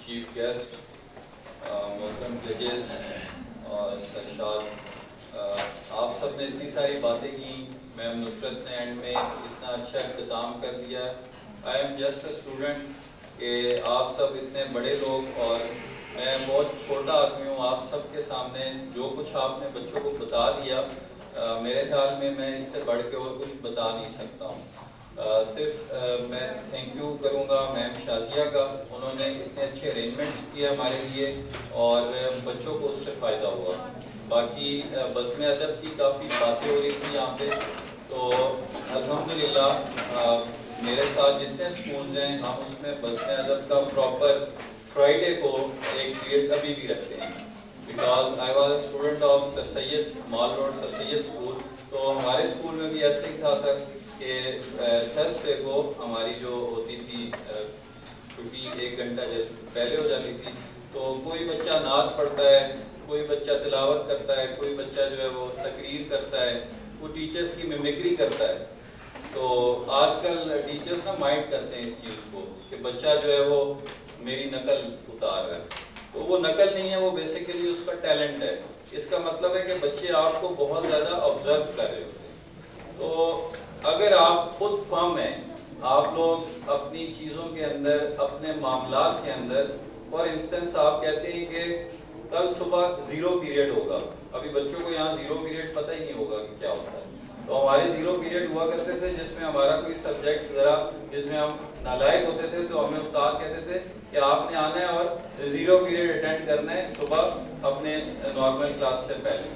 Chief guest محترم ججز اور سرشاد، آپ سب نے اتنی ساری باتیں کی، میم نصرت نے اینڈ میں اتنا اچھا اختتام کر دیا. I am just a student کہ آپ سب اتنے بڑے لوگ اور میں بہت چھوٹا آدمی ہوں. آپ سب کے سامنے جو کچھ آپ نے بچوں کو بتا دیا، میرے خیال میں اس سے بڑھ کے اور کچھ بتا نہیں سکتا ہوں. صرف میں تھینک یو کروں گا میم شازیہ کا، انہوں نے اتنے اچھے ارینجمنٹس کیے ہمارے لیے اور بچوں کو اس سے فائدہ ہوا. باقی بزم ادب کی کافی باتیں ہو رہی تھیں یہاں پہ، تو الحمدللہ میرے ساتھ جتنے اسکولز ہیں ہم اس میں بزم ادب کا پراپر فرائیڈے کو ایک پیریڈ ابھی بھی رکھتے ہیں. Because I was a student of sir Syed mall road sir Syed school, تو ہمارے اسکول میں بھی ایسے ہی تھا سر کہ تھرسڈے کو ہماری جو ہوتی تھی چھٹی 1 گھنٹہ پہلے ہو جاتی تھی، تو کوئی بچہ نعت پڑھتا ہے، کوئی بچہ تلاوت کرتا ہے، کوئی بچہ جو ہے وہ تقریر کرتا ہے، وہ ٹیچرز کی میمکری کرتا ہے. تو آج کل ٹیچرز نا مائنڈ کرتے ہیں اس چیز کو کہ بچہ جو ہے وہ میری نقل اتار رہا ہے، تو وہ نقل نہیں ہے، وہ بیسیکلی اس کا ٹیلنٹ ہے. اس کا مطلب ہے کہ بچے آپ کو بہت زیادہ آبزرو کر رہے ہوتے ہیں. تو اگر آپ خود فہم ہیں، آپ لوگ اپنی چیزوں کے اندر، اپنے معاملات کے اندر، فار انسٹنس آپ کہتے ہیں کہ کل صبح 0 پیریڈ ہوگا، ابھی بچوں کو یہاں 0 پیریڈ پتہ ہی نہیں ہوگا کہ کیا ہوتا ہے. تو ہمارے 0 پیریڈ ہوا کرتے تھے جس میں ہمارا کوئی سبجیکٹ ذرا جس میں ہم نالائق ہوتے تھے، تو ہمیں استاد کہتے تھے کہ آپ نے آنا ہے اور 0 پیریڈ اٹینڈ کرنا ہے صبح اپنے نارمل کلاس سے پہلے.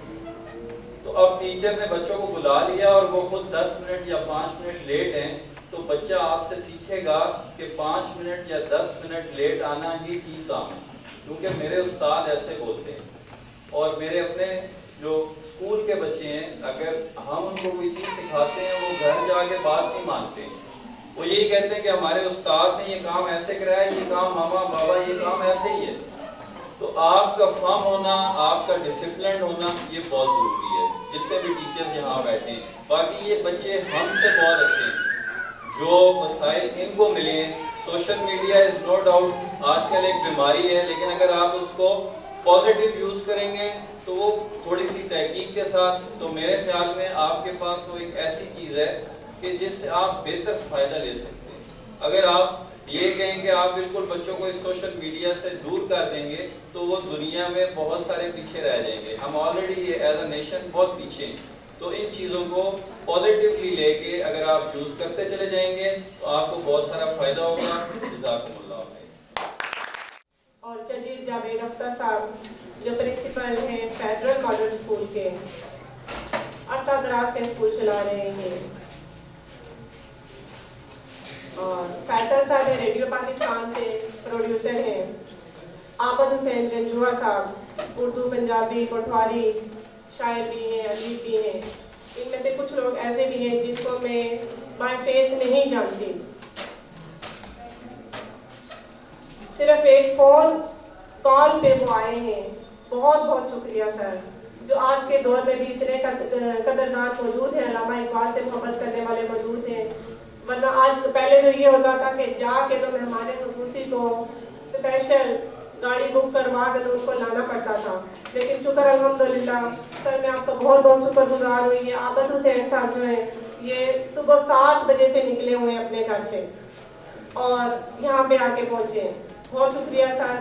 تو اب ٹیچر نے بچوں کو بلا لیا اور وہ خود 10 منٹ یا 5 منٹ لیٹ ہیں، تو بچہ آپ سے سیکھے گا کہ 5 منٹ یا 10 منٹ لیٹ آنا ہی ٹھیک کام ہے، کیونکہ میرے استاد ایسے بولتے ہیں. اور میرے اپنے جو اسکول کے بچے ہیں، اگر ہم ان کو کوئی چیز سکھاتے ہیں، وہ گھر جا کے بات نہیں مانتے. وہ یہی کہتے ہیں کہ ہمارے استاد نے یہ کام ایسے کرایا، یہ کام ماما بابا یہ کام ایسے ہی ہے. تو آپ کا فارم ہونا، آپ کا ڈسپلن ہونا یہ بہت ضروری ہے. جتنے بھی ٹیچرز یہاں بیٹھے ہیں، باقی یہ بچے ہم سے بہت اچھے ہیں. جو وسائل ان کو ملے ہیں، social media is no doubt آج کل ایک بیماری ہے، لیکن اگر آپ اس کو پازیٹیو یوز کریں گے تو وہ تھوڑی سی تحقیق کے ساتھ، تو میرے خیال میں آپ کے پاس تو ایک ایسی چیز ہے کہ جس سے آپ بہتر فائدہ لے سکتے ہیں. اگر آپ یہ کہیں کہ آپ بالکل بچوں کو اس سوشل میڈیا سے دور کر دیں گے تو وہ دنیا میں بہت سارے پیچھے رہ جائیں گے. ہم آلریڈی ایز اے نیشن بہت پیچھے ہیں. تو ان چیزوں کو پازیٹیولی لے کے اگر آپ یوز کرتے چلے جائیں گے تو آپ کو بہت سارا فائدہ ہوگا. جزاکم اللہ خیر. اور ججز جاوید اختر صاحب جو پرنسپل ہیں فیڈرل ماڈل اسکول کے، عرصہ دراز سے اسکول چلا رہے ہیں. اور فیصل صاحب ریڈیو پاکستان کے پروڈیوسر ہیں. آمد حسین جنجوعہ صاحب اردو پنجابی پٹواری شاعر بھی ہیں، ادیب بھی ہیں. ان میں سے کچھ لوگ ایسے بھی ہیں جن کو میں بائی فیس نہیں جانتی، صرف ایک فون کال پہ وہ آئے ہیں. بہت بہت شکریہ سر، جو آج کے دور میں بھی اتنے قدردان موجود ہیں، علامہ اقبال سے محبت کرنے والے موجود ہیں. ورنہ آج پہلے تو یہ ہوتا تھا کہ جا کے تو مہمان خصوصی کو اسپیشل گاڑی بک کروا کے تو ان کو لانا پڑتا تھا. لیکن شکر الحمدللہ سر، میں آپ کا بہت بہت شکر گزار ہوئی ہے. عابد حسین صاحب جو ہیں یہ صبح 7 بجے سے نکلے ہوئے ہیں اپنے گھر سے اور یہاں پہ آ کے پہنچے ہیں. بہت شکریہ سر.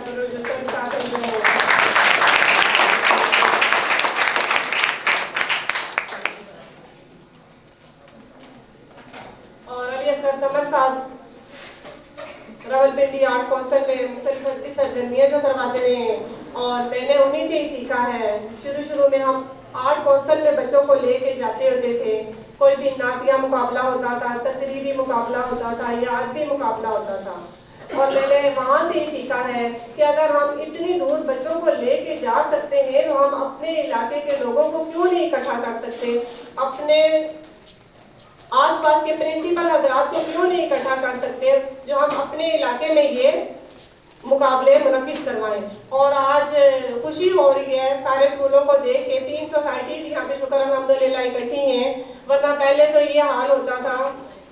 اور علی اصغر قمر صاحب راولپنڈی آرٹ کونسل میں مختلف سرگرمیاں جو کرواتے رہے ہیں، اور میں نے انہیں سے ہی سیکھا ہے. شروع میں ہم آرٹ کونسل میں بچوں کو لے کے جاتے ہوتے تھے. کوئی بھی نعتیہ مقابلہ ہوتا تھا، تقریری مقابلہ ہوتا تھا یا عربی مقابلہ ہوتا تھا، اور میں نے وہاں سے ہی سیکھا ہے کہ اگر ہم اتنی دور بچوں کو لے کے جا سکتے ہیں تو ہم اپنے علاقے کے لوگوں کو کیوں نہیں اکٹھا کر سکتے، اپنے آس پاس کے پرنسپل حضرات کو کیوں نہیں اکٹھا کر سکتے جو ہم اپنے علاقے میں یہ مقابلے منعقد کروائیں. اور آج خوشی ہو رہی ہے سارے اسکولوں کو دیکھ کے. 3 سوسائٹیز یہاں پہ شکر الحمدللہ اکٹھی ہیں. ورنہ پہلے تو یہ حال ہوتا تھا